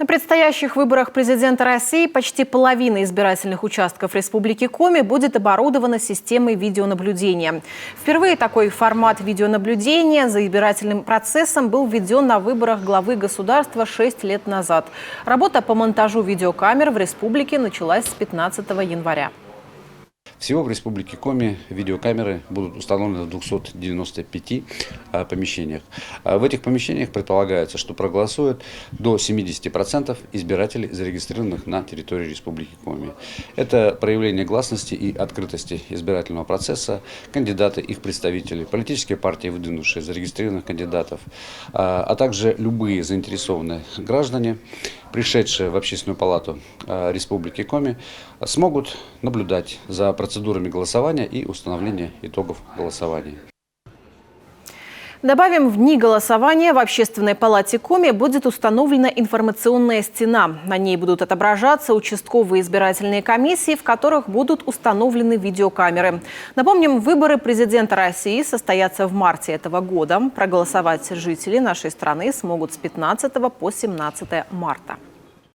На предстоящих выборах президента России почти половина избирательных участков Республики Коми будет оборудована системой видеонаблюдения. Впервые такой формат видеонаблюдения за избирательным процессом был введен на выборах главы государства 6 лет назад. Работа по монтажу видеокамер в республике началась с 15 января. Всего в Республике Коми видеокамеры будут установлены в 295 помещениях. В этих помещениях предполагается, что проголосует до 70% избирателей, зарегистрированных на территории Республики Коми. Это проявление гласности и открытости избирательного процесса, кандидаты, их представители, политические партии, выдвинувшие зарегистрированных кандидатов, а также любые заинтересованные граждане, пришедшие в Общественную палату Республики Коми, смогут наблюдать за процедурами голосования и установления итогов голосования. Добавим, в дни голосования в Общественной палате Коми будет установлена информационная стена. На ней будут отображаться участковые избирательные комиссии, в которых будут установлены видеокамеры. Напомним, выборы президента России состоятся в марте этого года. Проголосовать жители нашей страны смогут с 15 по 17 марта.